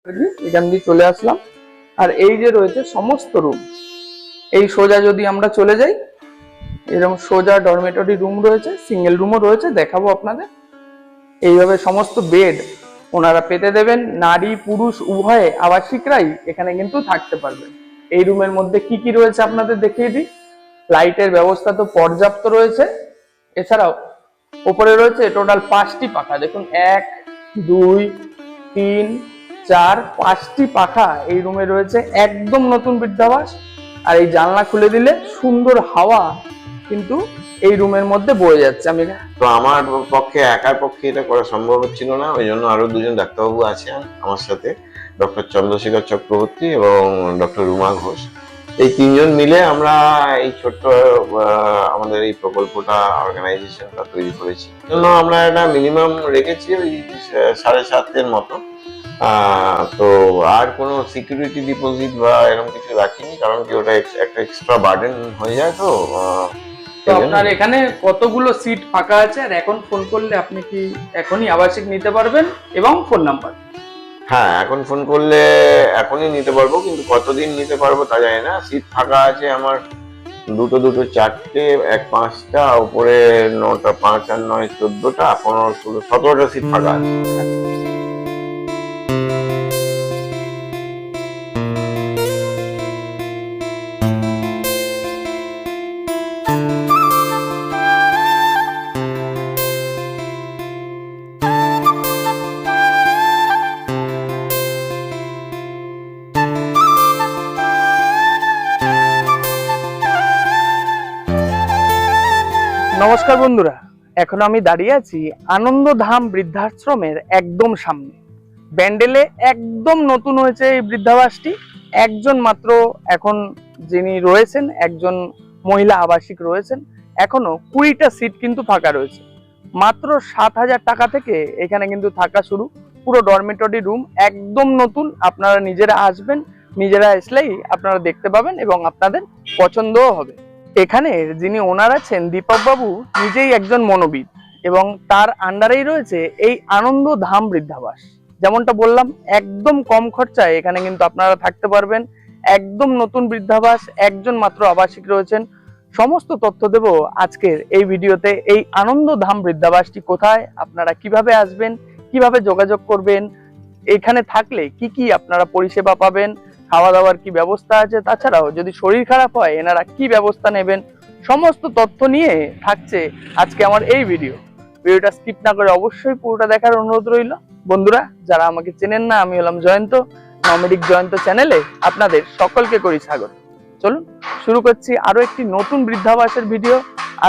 এখান দিয়ে চলে আসলাম। আর এই যে রয়েছে সমস্ত রুম, এই সোজা যদি আমরা চলে যাই, এরকম সোজা ডরমেটরি রুম রয়েছে, সিঙ্গেল রুমও রয়েছে, দেখাবো আপনাদের। এইভাবে সমস্ত বেড ওনারা পেতে দেবেন। নারী পুরুষ উভয়ে আবাসিকরাই এখানে কিন্তু থাকতে পারবেন। এই রুমের মধ্যে কি কি রয়েছে আপনাদের দেখিয়ে দিই। লাইটের ব্যবস্থা তো পর্যাপ্ত রয়েছে। এছাড়াও উপরে রয়েছে টোটাল 5টি পাখা। দেখুন 1 2 3 4 5টি পাখা এই রুমে রয়েছে। একদম নতুন বৃদ্ধাবাস। আর এই জানলা খুলে দিলে সুন্দর হাওয়া কিন্তু এই রুমের মধ্যে বয়ে যাচ্ছে। আমি তো আমার পক্ষে একার পক্ষে এটা করা সম্ভব হচ্ছিল না, ওই জন্য আরো দুজন ডাক্তারবাবু আছেন আমার সাথে, ডক্টর চন্দ্রশেখর চক্রবর্তী এবং ডক্টর রুমা ঘোষ। এই তিনজন মিলে আমরা এই ছোট্ট আমাদের এই প্রকল্পটা অর্গানাইজেশনটা তৈরি করেছি। জন্য আমরা একটা মিনিমাম রেখেছি ওই 7.5-এর মতো। তো আর কোনো সিকিউরিটি ডিপোজিট বা এরকম কিছু রাখিনি, কারণ কি ওটা একটা এক্সট্রা বার্ডেন হয়ে যায়। তো আপনার এখানে কতগুলো সিট ফাঁকা আছে, আর এখন ফোন করলে আপনি কি এখনই আবাসিক নিতে পারবেন? এবং ফোন নাম্বার? হ্যাঁ, এখন ফোন করলে এখনই নিতে পারবো, কিন্তু কতদিন নিতে পারবো তা জানি না। সিট ফাঁকা আছে আমার দুটো 4টে, 5টা, উপরে 9টা, 5 আর 9 14টা, 15 16 17টা সিট ফাঁকা আছে। নমস্কার বন্ধুরা, এখন আমি দাঁড়িয়ে আছি আনন্দধাম বৃদ্ধাশ্রমের একদম সামনে। ব্যান্ডেলে একদম নতুন হয়েছে এই বৃদ্ধাবাসটি। একজন মাত্র এখন যিনি রয়েছেন, একজন মহিলা আবাসিক রয়েছেন। এখনো 20টা সিট কিন্তু ফাঁকা রয়েছে। মাত্র 7,000 টাকা থেকে এখানে কিন্তু থাকা শুরু। পুরো ডরমেটরি রুম একদম নতুন। আপনারা নিজেরা আসবেন, নিজেরা আসলেই আপনারা দেখতে পাবেন এবং আপনাদের পছন্দও হবে। এখানে যিনি ওনার আছেন, দীপক বাবু নিজেই একজন মনোবিদ এবং তার আন্ডারেই রয়েছে এই আনন্দধাম বৃদ্ধাবাস। যেমনটা বললাম, একদম কম খরচায় এখানে কিন্তু আপনারা থাকতে পারবেন। একদম নতুন বৃদ্ধাবাস, একজন মাত্র আবাসিক রয়েছেন। সমস্ত তথ্য দেব আজকের এই ভিডিওতে। এই আনন্দধাম বৃদ্ধাবাসটি কোথায়, আপনারা কিভাবে আসবেন, কিভাবে যোগাযোগ করবেন, এখানে থাকলে কি কি আপনারা পরিষেবা পাবেন, খাওয়া দাওয়ার কি ব্যবস্থা আছে, তাছাড়াও যদি শরীর খারাপ হয় এনারা কি ব্যবস্থা নেবেন, সমস্ত তথ্য নিয়ে থাকছে আজকে আমার এই ভিডিওটা স্কিপ না করে অবশ্যই পুরোটা দেখার অনুরোধ রইল। বন্ধুরা, যারা আমাকে চেনেন না, আমি হলাম জয়ন্ত, নমেডিক জয়ন্ত চ্যানেলে আপনাদের সকলকে করি স্বাগত। চলুন শুরু করছি আরো একটি নতুন বৃদ্ধাবাসের ভিডিও।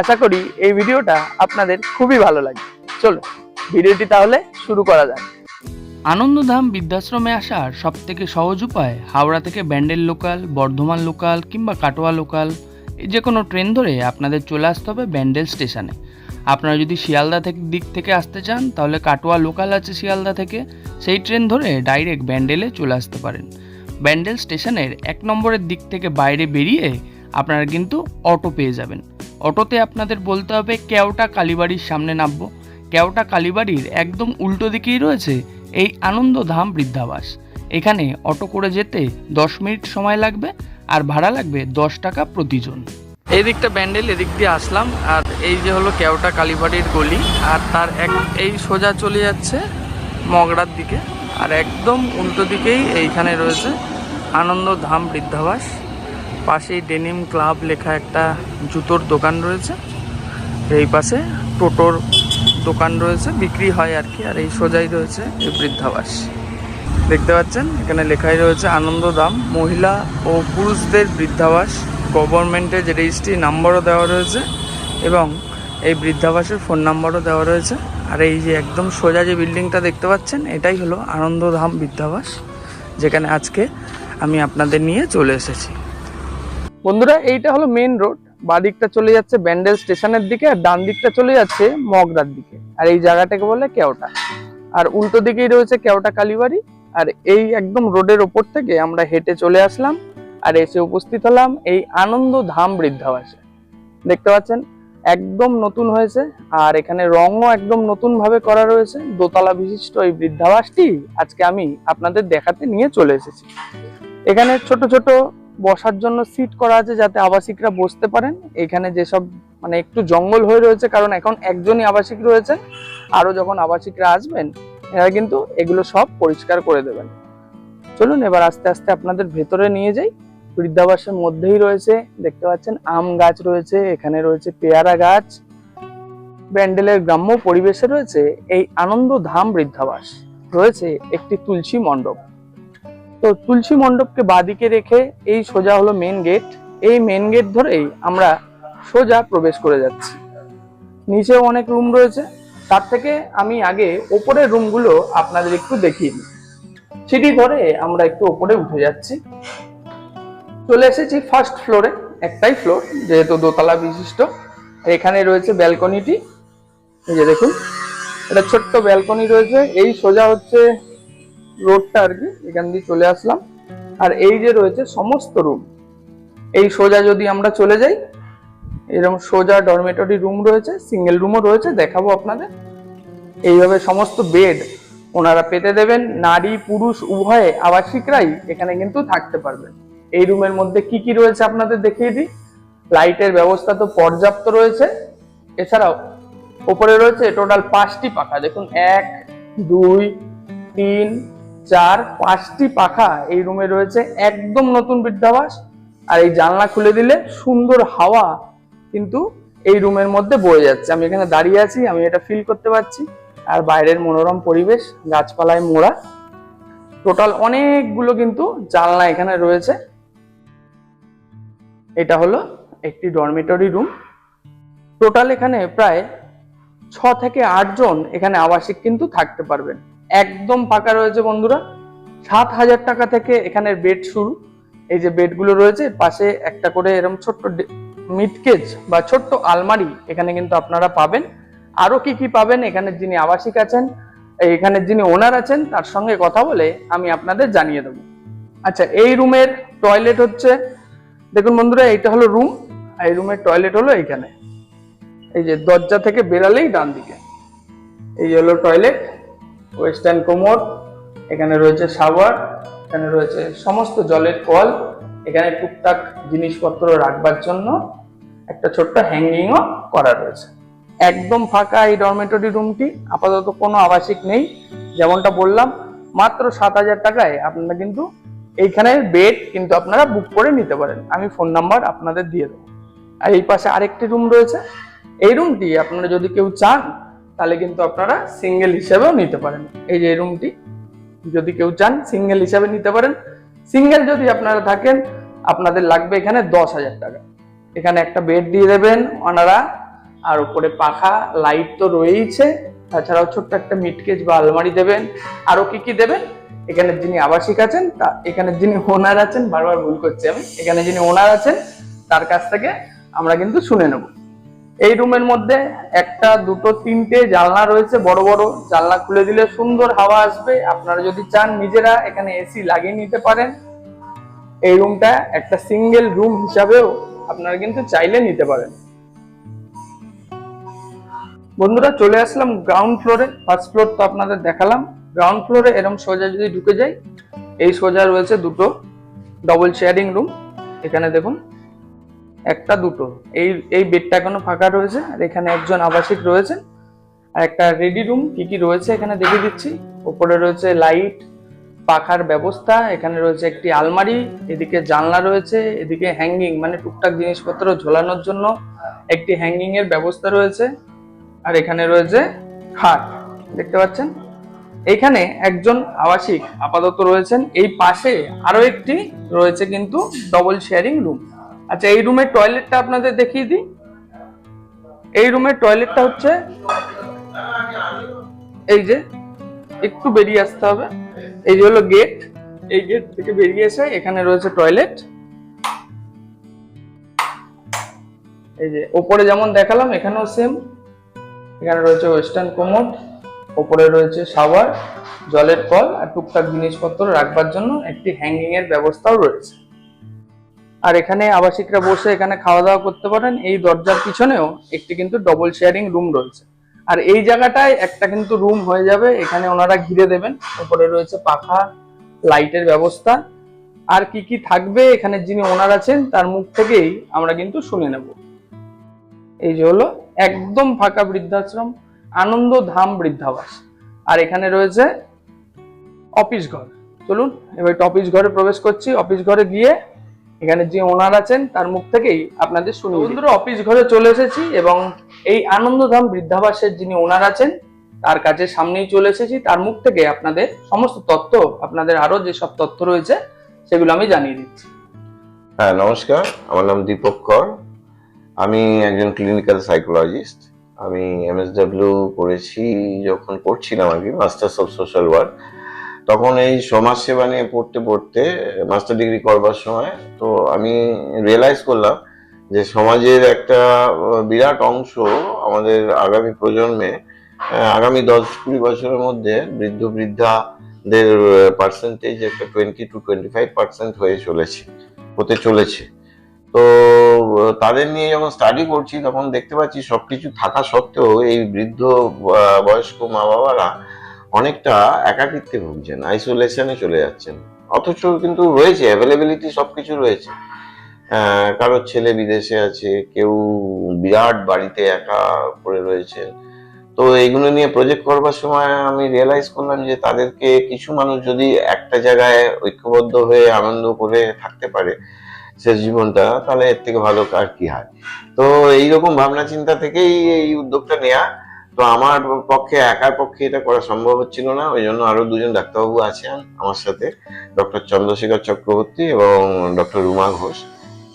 আশা করি এই ভিডিওটা আপনাদের খুবই ভালো লাগবে। চলুন ভিডিওটি তাহলে শুরু করা যাক। আনন্দধাম বৃদ্ধাশ্রমে আসার সবথেকে সহজ উপায়, হাওড়া থেকে ব্যান্ডেল লোকাল, বর্ধমান লোকাল কিংবা কাটোয়া লোকাল যে কোনো ট্রেন ধরে আপনাদের চলে আসতে হবে ব্যান্ডেল স্টেশনে। আপনারা যদি শিয়ালদা দিক থেকে আসতে চান তাহলে কাটোয়া লোকাল আছে শিয়ালদা থেকে, সেই ট্রেন ধরে ডাইরেক্ট ব্যান্ডেলে চলে আসতে পারেন। ব্যান্ডেল স্টেশনের 1 নম্বরের দিক থেকে বাইরে বেরিয়ে আপনারা কিন্তু অটো পেয়ে যাবেন। অটোতে আপনাদের বলতে হবে কেওটা কালীবাড়ির সামনে নামবো। কেওটা কালীবাড়ির একদম উল্টো দিকেই রয়েছে এই আনন্দধাম বৃদ্ধাবাস। এখানে অটো করে যেতে 10 মিনিট সময় লাগবে, আর ভাড়া লাগবে 10 টাকা প্রতিজন। এই দিকটা ব্যান্ডেল, এদিক দিয়ে আসলাম, আর এই যে হলো কেওটা কালীবাড়ির গলি, আর তার এই সোজা চলে যাচ্ছে মগরার দিকে, আর একদম উল্টো দিকেই এইখানে রয়েছে আনন্দধাম বৃদ্ধাবাস। পাশেই ডেনিম ক্লাব লেখা একটা জুতোর দোকান রয়েছে, এই পাশে টোটোর দোকান রয়েছে, বিক্রি হয় আর কি। আর এই সোজাই রয়েছে এই বৃদ্ধাবাস। দেখতে পাচ্ছেন এখানে লেখাই রয়েছে আনন্দধাম মহিলা ও পুরুষদের বৃদ্ধাবাস। গভর্নমেন্টের যে রেজিস্ট্রি নাম্বারও দেওয়া রয়েছে এবং এই বৃদ্ধাবাসের ফোন নাম্বারও দেওয়া রয়েছে। আর এই যে একদম সোজা যে বিল্ডিংটা দেখতে পাচ্ছেন, এটাই হলো আনন্দধাম বৃদ্ধাবাস, যেখানে আজকে আমি আপনাদের নিয়ে চলে এসেছি। বন্ধুরা, এইটা হলো মেন রোড। বাদিকটা চলে যাচ্ছে ব্যান্ডেল স্টেশনের দিকে, আর ডান দিকটা চলে যাচ্ছে মগরার দিকে। আর এই জায়গাটাকে বলে কেওটা। আর উল্টো দিকেই রয়েছে কেওটা কালীবাড়ি। আর এই একদম রোডের ওপর থেকে আমরা হেঁটে চলে আসলাম আর এসে উপস্থিত হলাম এই আনন্দধাম বৃদ্ধাবাসে। দেখতে পাচ্ছেন একদম নতুন হয়েছে, আর এখানে রঙও একদম নতুন ভাবে করা রয়েছে। দোতলা বিশিষ্ট এই বৃদ্ধাবাসটি আজকে আমি আপনাদের দেখাতে নিয়ে চলে এসেছি। এখানে ছোট ছোট বসার জন্য সিট করা আছে যাতে আবাসিকরা বসতে পারেন। এখানে যেসব মানে একটু জঙ্গল হয়ে রয়েছে, কারণ এখন একজনই আবাসিক রয়েছে, আরো যখন আবাসিকরা আসবেন এরা কিন্তু এগুলো সব পরিষ্কার করে দেবেন। চলুন এবার আস্তে আস্তে আপনাদের ভেতরে নিয়ে যাই। বৃদ্ধাবাসের মধ্যেই রয়েছে, দেখতে পাচ্ছেন আম গাছ রয়েছে, এখানে রয়েছে পেয়ারা গাছ। ব্যান্ডেলের গ্রাম্য পরিবেশে রয়েছে এই আনন্দ ধাম বৃদ্ধাবাস। রয়েছে একটি তুলসী মণ্ডপ। তো তুলসী মণ্ডপকে বাদিকে রেখে এই সোজা হলো মেন গেট। এই মেন গেট ধরেই আমরা সোজা প্রবেশ করে যাচ্ছি। নিচেও অনেক রুম রয়েছে, তার থেকে আমি আগে ওপরের রুমগুলো আপনাদের একটু দেখিয়ে দিই। সিঁড়ি ধরে আমরা একটু ওপরে উঠে যাচ্ছি। চলে এসেছি ফার্স্ট ফ্লোরে, একটাই ফ্লোর যেহেতু দোতলা বিশিষ্ট। এখানে রয়েছে ব্যালকনিটি, এই যে দেখুন এটা ছোট্ট ব্যালকনি রয়েছে। এই সোজা হচ্ছে রোডটা আর কি, এখান দিয়ে চলে আসলাম। আর এই যে রয়েছে সমস্ত রুম, এই সোজা যদি আমরা চলে যাই এরকম সোজা ডরমেটরি রুম রয়েছে, সিঙ্গেল রুমও রয়েছে, দেখাবো আপনাদের। এইভাবে সমস্ত বেড ওনারা পেতে দেবেন। নারী পুরুষ উভয়ে আবাসিকরাই এখানে কিন্তু থাকতে পারবেন। এই রুমের মধ্যে কি কি রয়েছে আপনাদের দেখিয়ে দিই। লাইটের ব্যবস্থা তো পর্যাপ্ত রয়েছে, এছাড়াও উপরে রয়েছে টোটাল 5টি পাখা। দেখুন 1 2 3 4 5টি পাখা এই রুমে রয়েছে। একদম নতুন বৃদ্ধাবাস। আর এই জানলা খুলে দিলে সুন্দর হাওয়া কিন্তু এই রুমের মধ্যে বয়ে যাচ্ছে। আমি এখানে দাঁড়িয়ে আছি, আমি এটা ফিল করতে পারছি। আর বাইরের মনোরম পরিবেশ, গাছপালায় মোড়া। টোটাল অনেকগুলো কিন্তু জানলা এখানে রয়েছে। এটা হলো একটি ডরমেটরি রুম। টোটাল এখানে প্রায় 6 থেকে 8 জন এখানে আবাসিক কিন্তু থাকতে পারবেন। একদম ফাঁকা রয়েছে বন্ধুরা। 7,000 টাকা থেকে এখানের বেড শুরু। এই যে বেডগুলো রয়েছে, পাশে একটা করে এরকম ছোট্ট মিডকেজ বা ছোট্ট আলমারি এখানে কিন্তু আপনারা পাবেন। আরো কি কি পাবেন এখানে যিনি আবাসিক আছেন, এখানে যিনি ওনার আছেন, তার সঙ্গে কথা বলে আমি আপনাদের জানিয়ে দেবো। আচ্ছা, এই রুমের টয়লেট হচ্ছে, দেখুন বন্ধুরা এইটা হলো রুম, আর এই রুমের টয়লেট হলো এইখানে। এই যে দরজা থেকে বেরালেই ডান দিকে এই হলো টয়লেট, ওয়েস্টার্ন কোমোড, এখানে রয়েছে শাওয়ার, এখানে রয়েছে সমস্ত জলের কল, এখানে টুকটাক জিনিসপত্র রাখবার জন্য একটা ছোট্ট হ্যাঙ্গিংও করা রয়েছে। একদম ফাঁকা এই ডরমেটরি রুমটি, আপাতত কোনো আবাসিক নেই। যেমনটা বললাম, মাত্র 7,000 টাকায় আপনারা কিন্তু এইখানে বেড কিন্তু আপনারা বুক করে নিতে পারেন। আমি ফোন নাম্বার আপনাদের দিয়ে দেবো। আর এই পাশে আরেকটি রুম রয়েছে। এই রুমটি আপনারা যদি কেউ চান তাহলে কিন্তু আপনারা সিঙ্গেল হিসেবেও নিতে পারেন। এই যে এই রুমটি যদি কেউ চান সিঙ্গেল হিসেবে নিতে পারেন। সিঙ্গেল যদি আপনারা থাকেন আপনাদের লাগবে এখানে 10,000 টাকা। এখানে একটা বেড দিয়ে দেবেন ওনারা, আর উপরে পাখা, লাইট তো রয়েইছে, তাছাড়াও ছোট্ট একটা মিডকেজ বা আলমারি দেবেন। আরো কি কি দেবেন এখানে যিনি আবাসিক আছেন, তা এখানে যিনি ওনার আছেন, বারবার ভুল করছি আমি, এখানে যিনি ওনার আছেন তার কাছ থেকে আমরা কিন্তু শুনে নেব। এই রুমের মধ্যে একটা, দুটো, তিনটে জানলা রয়েছে, বড় বড় জানলা খুলে দিলে সুন্দর হাওয়া আসবে। আপনারা যদি চান নিজেরা এখানে এসি লাগিয়ে নিতে পারেন। এই রুমটা একটা সিঙ্গেল রুম হিসাবেও আপনারা কিন্তু চাইলে নিতে পারেন। বন্ধুরা চলে আসলাম গ্রাউন্ড ফ্লোরে। ফার্স্ট ফ্লোর তো আপনাদের দেখালাম। গ্রাউন্ড ফ্লোরে এরকম সোজা যদি ঢুকে যাই, এই সোজা রয়েছে দুটো ডবল শেয়ারিং রুম। এখানে দেখুন একটা, দুটো, এই বেডটা এখনো ফাঁকা রয়েছে। আর এখানে একজন আবাসিক রয়েছে। আর একটা রেডি রুম কি কি রয়েছে এখানে দেখিয়ে দিচ্ছি। উপরে রয়েছে লাইট, পাখার ব্যবস্থা, এখানে রয়েছে একটি আলমারি, এদিকে জানলা রয়েছে, এদিকে হ্যাঙ্গিং মানে টুকটাক জিনিসপত্র ঝোলানোর জন্য একটি হ্যাঙ্গিং এর ব্যবস্থা রয়েছে। আর এখানে রয়েছে খাট, দেখতে পাচ্ছেন। এখানে একজন আবাসিক আপাতত রয়েছেন। এই পাশে আরো একটি রয়েছে কিন্তু ডবল শেয়ারিং রুম। আচ্ছা, এই রুমের টয়লেটটা আপনাদের দেখিয়ে দিই। এই রুমের টয়লেটটা হচ্ছে এই যে, একটু বেরিয়ে আসতে হবে, এই যে হলো গেট, এই গেট থেকে বেরিয়ে এসে এখানে রয়েছে টয়লেট। এই যে ওপরে যেমন দেখালাম এখানেও সেম, এখানে রয়েছে ওয়েস্টার্ন কোমোড, ওপরে রয়েছে শাওয়ার, জলের কল, আর টুকটাক জিনিসপত্র রাখবার জন্য একটি হ্যাঙ্গিং এর ব্যবস্থাও রয়েছে। আর এখানে আবাসিকরা বসে এখানে খাওয়া দাওয়া করতে পারেন। এই দরজার পিছনেও একটি কিন্তু ডবল শেয়ারিং রুম রয়েছে। আর এই জায়গাটায় একটা কিন্তু রুম হয়ে যাবে, এখানে ওনারা ঘিরে দেবেন। উপরে রয়েছে পাখা, লাইটের ব্যবস্থা। আর কি কি থাকবে এখানে যিনি ওনার আছেন তার মুখ থেকেই আমরা কিন্তু শুনে নেব। এই যে হলো একদম ফাঁকা বৃদ্ধাশ্রম, আনন্দ ধাম বৃদ্ধাবাস। আর এখানে রয়েছে অফিস ঘর। চলুন এবার অফিস ঘরে প্রবেশ করছি। অফিস ঘরে গিয়ে এখানে যে ওনার আছেন তার মুখ থেকেই আপনাদের শুনি। বন্ধুরা, অফিস ঘরে চলে এসেছি এবং এই আনন্দধাম বৃদ্ধাবাসের যিনি ওনার আছেন তার কাছে সামনেই চলে এসেছি। তার মুখ থেকে আপনাদের সমস্ত তথ্য, আপনাদের আরো যেসব তথ্য রয়েছে সেগুলো আমি জানিয়ে দিচ্ছি। হ্যাঁ, নমস্কার। আমার নাম দীপক কর। আমি একজন ক্লিনিক্যাল সাইকোলজিস্ট। আমি MSW করেছি, যখন করছিলাম আর কি, মাস্টার্স অফ সোশ্যাল ওয়ার্ক। তখন এই সমাজ সেবা নিয়ে পড়তে পড়তে মাস্টার ডিগ্রি করবার সময় তো আমি রিয়েলাইজ করলাম যে সমাজের একটা বিরাট অংশ আমাদের আগামী প্রজন্মে, আগামী 10-20 বছরের মধ্যে বৃদ্ধ বৃদ্ধাদের পার্সেন্টেজ একটা 20 to 25% হতে চলেছে। তো তাদের নিয়ে যখন স্টাডি করছি তখন দেখতে পাচ্ছি সবকিছু থাকা সত্ত্বেও এই বৃদ্ধ বয়স্ক মা বাবারা অনেকটা একাকিত্বে ভুগছেন, আইসোলেশনে চলে যাচ্ছেন। অথচ কিন্তু রয়েছে, অ্যাভেলেবিলিটি সবকিছু রয়েছে। কারোর ছেলে বিদেশে আছে, কেউ বিরাট বাড়িতে একা পড়ে রয়েছে। তো এইগুলো নিয়ে প্রজেক্ট করবার সময় আমি রিয়েলাইজ করলাম যে তাদেরকে কিছু মানুষ যদি একটা জায়গায় ঐক্যবদ্ধ হয়ে আনন্দ করে থাকতে পারে শেষ জীবনটা, তাহলে এর থেকে ভালো আর কি হয়। তো এইরকম ভাবনা চিন্তা থেকেই এই উদ্যোগটা নেওয়া। তো আমার একার পক্ষে এটা করা সম্ভব হচ্ছিল না, ওই জন্য আরো দুজন ডাক্তারবাবু আছেন আমার সাথে, ডক্টর চন্দ্রশেখর চক্রবর্তী এবং ডক্টর রুমা ঘোষ।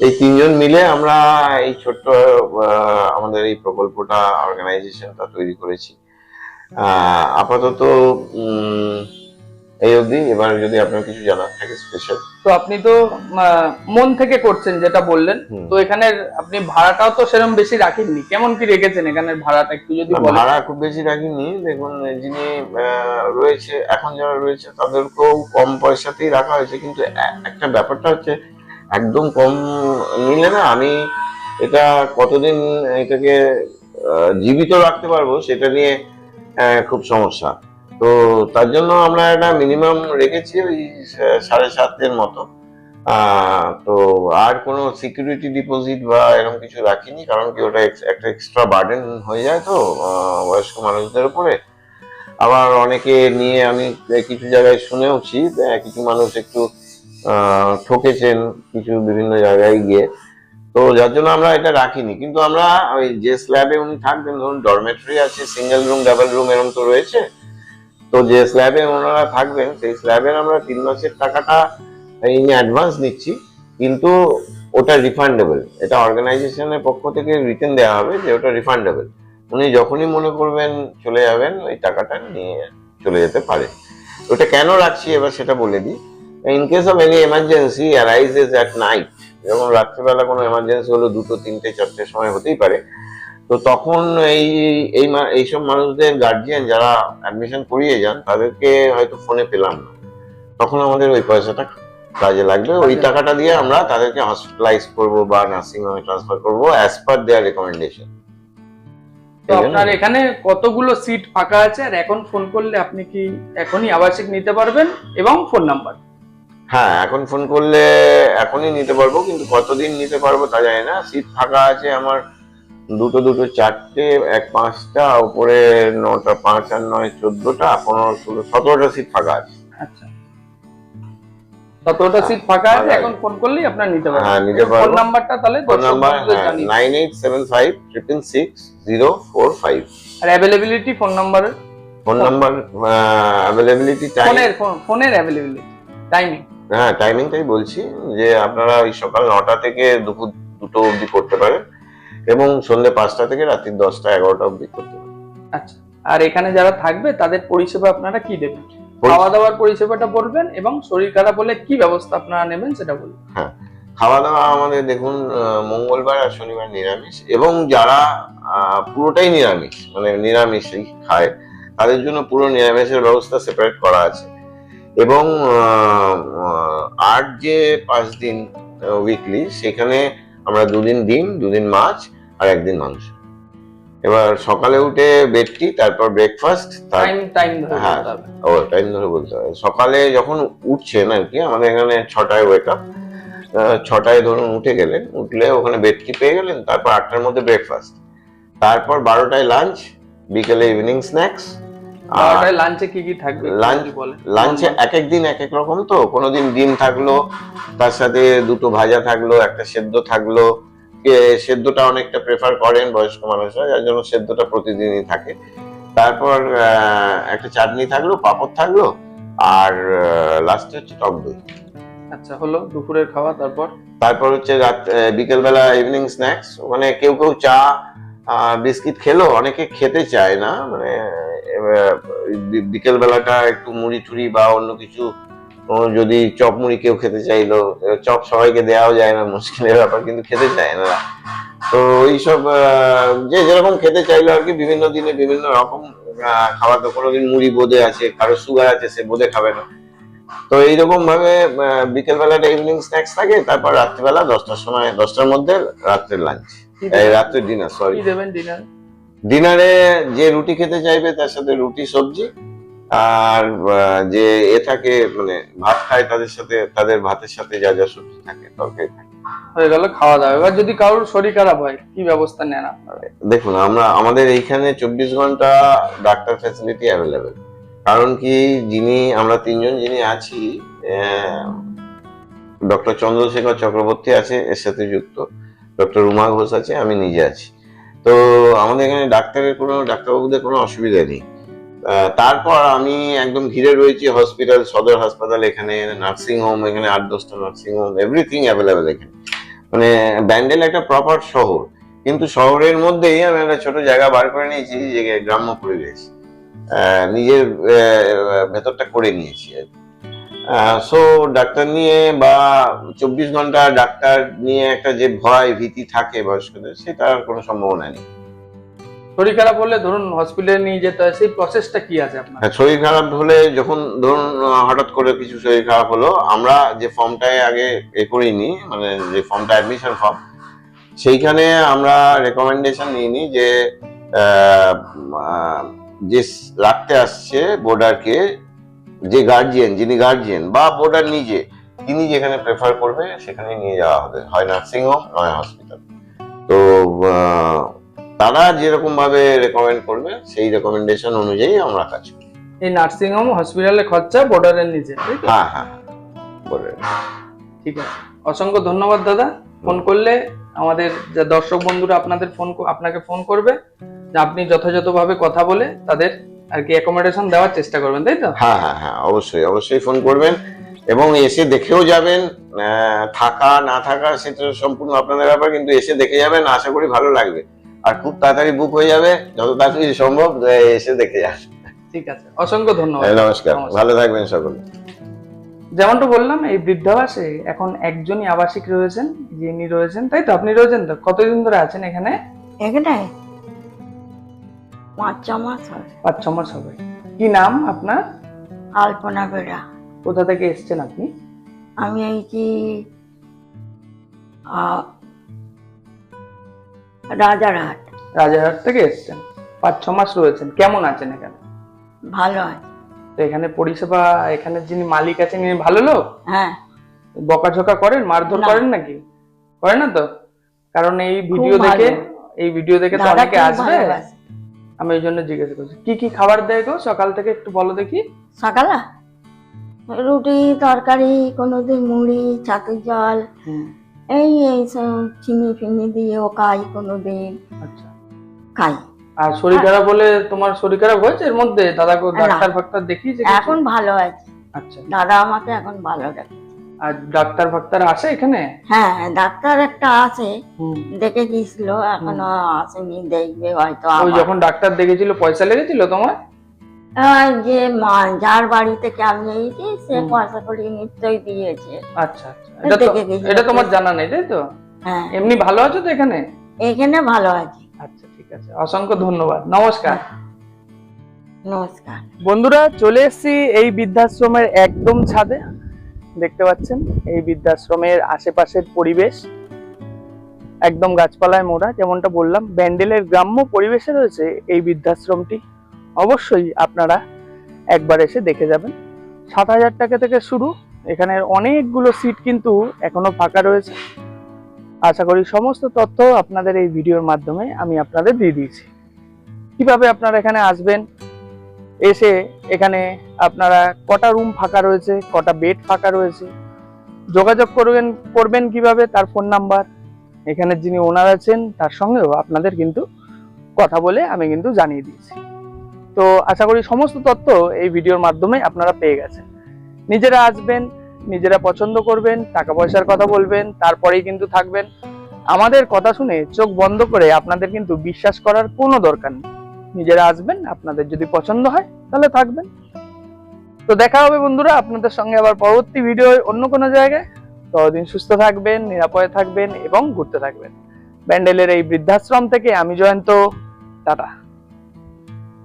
এই তিনজন মিলে আমরা এই ছোট্ট আমাদের এই প্রকল্পটা, অর্গানাইজেশনটা তৈরি করেছি। আপাতত এই অবধি। এবার যদি আপনার কিছু জানার থাকে স্পেশাল। তো আপনি তো মন থেকে করছেন যেটা বললেন, তো এখানে আপনি ভাড়াটাও তো সেরকম বেশি রাখেননি, কেমন কি রেখেছেন এখানের ভাড়াটা একটু যদি বলেন? ভাড়া খুব বেশি রাখিনি। দেখুন, যিনি রয়েছে এখন, যারা রয়েছে তাদেরকেও কম পয়সাতেই রাখা হয়েছে। কিন্তু একটা ব্যাপারটা হচ্ছে, একদম কম নিলে না আমি এটা কতদিন এটাকে জীবিত রাখতে পারবো সেটা নিয়ে খুব সমস্যা। তো তার জন্য আমরা একটা মিনিমাম রেখেছি ওই 7.5-এর মতো। তো আর কোনো সিকিউরিটি ডিপোজিট বা এরকম কিছু রাখিনি, কারণ কি ওটা একটা এক্সট্রা বার্ডেন হয়ে যায় তো বয়স্ক মানুষদের উপরে। আবার অনেকে নিয়ে আমি কিছু জায়গায় শুনেওছি, কিছু মানুষ একটু ঠকেছেন কিছু বিভিন্ন জায়গায় গিয়ে। তো যার জন্য আমরা এটা রাখিনি। কিন্তু আমরা ওই যে স্ল্যাবে উনি থাকবেন, ধরুন ডরমেটরি আছে, সিঙ্গেল রুম, ডাবল রুম এরকম তো রয়েছে। তো যে স্ল্যাবে ওনারা থাকবেন সেই স্ল্যাবের আমরা 3 মাসের টাকাটা ইন অ্যাডভান্স নিচ্ছি, কিন্তু ওটা রিফান্ডেবল। এটা অর্গানাইজেশনের পক্ষ থেকে রিটেন দেওয়া হবে যে ওটা রিফান্ডেবল। উনি যখনই মনে করবেন চলে যাবেন, ওই টাকাটা নিয়ে চলে যেতে পারে। ওটা কেন রাখছি এবার সেটা বলে দিই। In case of any emergency arises at night, যেমন রাত্রিবেলা কোনো এমার্জেন্সি হলো 2টো, 3টে, 4টের সময় হতেই পারে। তো তখন এইসব মানুষদের গার্জিয়ান যারা অ্যাডমিশন করিয়ে যান তাদেরকে হয়তো ফোনে পেলাম না, তখন আমাদের ওই পয়সাটা কাজে লাগবে। ওই টাকাটা দিয়ে আমরা তাদেরকে হসপিটালাইজ করবো বা নার্সিং হোমে ট্রান্সফার করবো অ্যাজ পার দেয়ার রেকমেন্ডেশন। তো আপনার এখানে কতগুলো সিট ফাঁকা আছে, আর এখন ফোন করলে আপনি কি এখনই আবাসিক নিতে পারবেন? এবং ফোন নাম্বার? হ্যাঁ, এখন ফোন করলে এখনই নিতে পারবো, কিন্তু কতদিন নিতে পারবো তা জানি না। সিট ফাঁকা আছে আমার 2টো, 4টে, 5টা, উপরে 9টা, 5 আর 9 14টা, 15, 16, 17টা সিট ফাঁকা আছে। আচ্ছা, 17টা সিট ফাঁকা আছে, এখন ফোন করলেই আপনারা নিতে পারবেন। হ্যাঁ, নিতে পারবো। ফোন নাম্বারটা তাহলে ফোন নাম্বার 9875666045। আর অ্যাভেলেবিলিটি ফোন নাম্বারের? ফোন নাম্বার অ্যাভেলেবিলিটি ফোনের অ্যাভেলেবিলিটি টাইমিং? হ্যাঁ, টাইমিংটাই বলছি যে আপনারা ওই সকাল 9টা থেকে দুপুর 2টো অবধি করতে পারেন, এবং সন্ধ্যে 5টা থেকে রাত্রি 10টা 11টা অবধি করতে পারেন। আচ্ছা, আর এখানে যারা থাকবে তাদের পরিষেবা আপনারা কি দেবেন? খাওয়া দাওয়ার পরিষেবাটা বলবেন, এবং শরীর খারাপ হলে কি ব্যবস্থা আপনারা নেবেন সেটা বলুন। হ্যাঁ, খাওয়া দাওয়া আমাদের দেখুন মঙ্গলবার আর শনিবার নিরামিষ, এবং যারা পুরোটাই নিরামিষ, মানে নিরামিষই খায়, তাদের জন্য পুরো নিরামিষের ব্যবস্থা সেপারেট করা আছে। এবং আর যে 5 দিন উইকলি, সেখানে আমরা 2 দিন ডিম, 2 দিন মাছ আর 1 দিন মাংস। এবার সকালে উঠে বেডটি, তারপর ব্রেকফাস্ট, টাইম ধরে হ্যাঁ বলতে হবে। টাইম ধরে বলতে হবে। সকালে যখন উঠছেন আর কি, আমাদের এখানে 6টায় ওয়েক আপ, 6টায় ধরুন উঠে গেলেন, উঠলে ওখানে বেডটি পেয়ে গেলেন, তারপর 8টার মধ্যে ব্রেকফাস্ট, তারপর 12টায় লাঞ্চ, বিকেলে ইভিনিং স্ন্যাক্স। 12টায় লাঞ্চে কি থাকবে লাঞ্চে এক এক দিন এক এক রকম, তো কোনোদিন ডিম থাকলো, তার সাথে 2টো ভাজা থাকলো, একটা সেদ্ধ থাকলো। সেদ্ধটা অনেকটা প্রেফার করেন বয়স্ক মানুষরা, যার জন্য সেদ্ধটা প্রতিদিনই থাকে। তারপর একটা চাটনি থাকলো, পাঁপড় থাকলো, আর লাস্টে হচ্ছে টক দই। আচ্ছা, হলো দুপুরের খাওয়া। তারপর হচ্ছে বিকেলবেলা ইভিনিং স্ন্যাক্স। ওখানে কেউ কেউ চা বিস্কিট খেলো, অনেকে খেতে চায় না, মানে বিকেল বেলাটা একটু মুড়ি টুড়ি বা অন্য কিছু, যদি চপ মুড়ি কেউ খেতে চাইলো, চপ সবাইকে দেওয়াও যায় না, মুশকিলের ব্যাপার, কিন্তু খেতে চায় না। তো এইসব যে যেরকম খেতে চাইলো আর কি, বিভিন্ন দিনে বিভিন্ন রকম খাবার। তো কোনোদিন মুড়ি বোঁদে আছে, কারো সুগার আছে, সে বোঁদে খাবে না। তো এইরকম ভাবে বিকেল বেলাটা ইভিনিং স্ন্যাক্স থাকে, তারপর রাত্রিবেলা 10টার মধ্যে রাত্রের লাঞ্চ, রাত্রের ডিনার, সরি ডিনারে যে রুটি খেতে চাইবে তার সাথে রুটি সবজি, আর যে থাকে মানে ভাত খায় তাদের সাথে, তাদের ভাতের সাথে যা যা সবজি থাকে, তরকারি থাকে, হয়ে গেল খাওয়া দাওয়া। এবার যদি কারোর শরীর খারাপ হয়, কি ব্যবস্থা নেন আপনারা? দেখুন, আমাদের এইখানে 24 ঘন্টা ডাক্তার ফ্যাসিলিটি অ্যাভেলেবেল। কারণ কি, আমরা 3 জন যিনি আছি, ডক্টর চন্দ্রশেখর চক্রবর্তী আছে এর সাথে যুক্ত, ডক্টর রুমা ঘোষ আছে, আমি নিজে আছি। তো আমাদের এখানে ডাক্তারবাবুদের কোনো অসুবিধা নেই। তারপর আমি একদম ঘিরে রয়েছি হসপিটাল, সদর হাসপাতাল, এখানে নার্সিং হোম, এখানে 8-10টা নার্সিং হোম, এভরিথিং অ্যাভেলেবেল এখানে। মানে ব্যান্ডেল একটা প্রপার শহর, কিন্তু শহরের মধ্যেই আমি একটা ছোট জায়গা বার করে নিয়েছি, যে গ্রাম্য পরিবেশ নিজের ভেতরটা করে নিয়েছি। সো ডাক্তার নিয়ে বা 24 ঘন্টা ডাক্তার নিয়ে একটা যে ভয় ভীতি থাকে বয়স্কদের, সেটা আর কোনো সম্ভাবনা নেই। শরীর খারাপ হলে ধরুন হসপিটালে নিয়ে যেতে হয়, সেই প্রসেসটা কি আছে আপনার? শরীর খারাপ হলে, যখন ধরুন হঠাৎ করে কিছু শরীর খারাপ হলো, আমরা যে ফর্মটায় আগে করিনি, মানে যে ফর্মটা অ্যাডমিশন ফর্ম, সেইখানে আমরা রেকমেন্ডেশন নিইনি যে যে রাখতে আসছে বোর্ডারকে, যে যিনি গার্জিয়ান বা বোর্ডার নিজে, তিনি যেখানে প্রেফার করবে সেখানে নিয়ে যাওয়া হবে, হয় নার্সিং হোম নয় হসপিটাল। তো তারা যেরকম ভাবে রেকমেন্ড করবে, সেই রেকমেন্ডেশন অনুযায়ী আমরা কাজ করি। এই নার্সিং হোম হসপিটালের খরচা বোর্ডারের নিজে? হ্যাঁ হ্যাঁ, বোর্ডার। ঠিক আছে, অসংখ্য ধন্যবাদ দাদা। ফোন করলে আমাদের যে দর্শক বন্ধুরা আপনাকে ফোন করবে, আপনি যথাযথভাবে কথা বলে তাদের আর কি অ্যাকোমোডেশন দেওয়ার চেষ্টা করবেন, তাই তো? হ্যাঁ হ্যাঁ হ্যাঁ, অবশ্যই ফোন করবেন, এবং এসে দেখেও যাবেন। থাকা না থাকা সেটা সম্পূর্ণ আপনাদের ব্যাপার, কিন্তু এসে দেখে যাবেন, আশা করি ভালো লাগবে, আর খুব তাড়াতাড়ি বুক হয়ে যাবে, যত তাড়াতাড়ি সম্ভব এসে দেখে যান। ঠিক আছে, অসংখ্য ধন্যবাদ। নমস্কার, ভালো থাকবেন সকলে। যেমনটা বললাম, এই বৃদ্ধাবাসে এখন একজনই আবাসিক রয়েছেন, যিনি রয়েছেন, তাই তো? আপনি রয়েছেন তো? কতদিন ধরে আছেন এখানে? 5-6 মাস হবে। 5-6 মাস হবে। কি নাম আপনার? আলপনা বেড়া। কোথা থেকে এসেছেন আপনি? আমি এই কি রাজারহাট থেকে এসেছেন। 5-6 মাস রয়েছেন। কেমন আছেন এখানে? ভালো আছে। তো এখানে পরিষেবা, এখানে যিনি মালিক আছেন ইনি ভালো লোক? হ্যাঁ। বকাঝকা করেন, মারধর করেন নাকি? করেন না তো? কারণ এই ভিডিও দেখে তো অনেকে আসবে, আমি এই জন্য জিজ্ঞেস করছি। কি কি খাবার দেয় গো সকাল থেকে, একটু বলো দেখি। সকালে রুটি তরকারি, কোনোদিন মুড়ি, ছাতুর জল, এই চিনি ফিনি দিয়েও খাই, কোনোদিন খাই। আর শরীর খারাপ হলে, তোমার শরীর খারাপ হয়েছে এর মধ্যে? দাদাকে ডাক্তার ফাক্তার দেখিয়েছে? এখন ভালো আছে। আচ্ছা, দাদা আমাকে এখন ভালো রাখে। আর ডাক্তার ফাক্তার আসে এখানে? হ্যাঁ, ডাক্তার একটা আছে, দেখে গিয়েছিল, এখনো আসেনি, দেখবে হয়তো। ওই যখন ডাক্তার দেখেছিল পয়সা লেগেছিল তোমার? যে যার বাড়ি থেকে আমি এসেছি, সে পয়সা করে নিশ্চয়ই দিয়েছে। আচ্ছা আচ্ছা, এটা তোমার জানা নেই, তাই তো? হ্যাঁ। এমনি ভালো আছো তো এখানে? এখানে ভালো আছি। আচ্ছা, ঠিক আছে, অসংখ্য ধন্যবাদ। নমস্কার। নমস্কার। বন্ধুরা, চলে এসেছি এই বৃদ্ধাশ্রমের একদম ছাদে। দেখতে পাচ্ছেন এই বৃদ্ধাশ্রমের আশেপাশের পরিবেশ একদম গাছপালায় মোড়া। যেমনটা বললাম, ব্যান্ডেলের গ্রাম্য পরিবেশে রয়েছে এই বৃদ্ধাশ্রমটি। অবশ্যই আপনারা একবার এসে দেখে যাবেন। 7,000 টাকা থেকে শুরু। এখানের অনেকগুলো সিট কিন্তু এখনো ফাঁকা রয়েছে। আশা করি সমস্ত তথ্য আপনাদের এই ভিডিওর মাধ্যমে আমি আপনাদের দিয়ে দিয়েছি। কিভাবে আপনারা এখানে আসবেন, এসে এখানে আপনারা কটা রুম ফাঁকা রয়েছে, কটা বেড ফাঁকা রয়েছে, যোগাযোগ করবেন কিভাবে, তার ফোন নাম্বার, এখানে যিনি ওনার আছেন তার সঙ্গেও আপনাদের কিন্তু কথা বলে আমি কিন্তু জানিয়ে দিয়েছি। তো আশা করি সমস্ত তথ্য এই ভিডিওর মাধ্যমে আপনারা পেয়ে গেছেন। নিজেরা আসবেন, নিজেরা পছন্দ করবেন, টাকা পয়সার কথা বলবেন, তারপরেই কিন্তু থাকবেন। আমাদের কথা শুনে চোখ বন্ধ করে আপনাদের কিন্তু বিশ্বাস করার কোনো দরকার নেই। নিজেরা আসবেন, আপনাদের যদি পছন্দ হয় তাহলে থাকবেন। তো দেখা হবে বন্ধুরা আপনাদের সঙ্গে আবার পরবর্তী ভিডিও অন্য কোনো জায়গায়। ততদিন সুস্থ থাকবেন, নিরাপদে থাকবেন এবং ঘুরতে থাকবেন। ব্যান্ডেলের এই বৃদ্ধাশ্রম থেকে আমি জয়ন্ত, টাটা।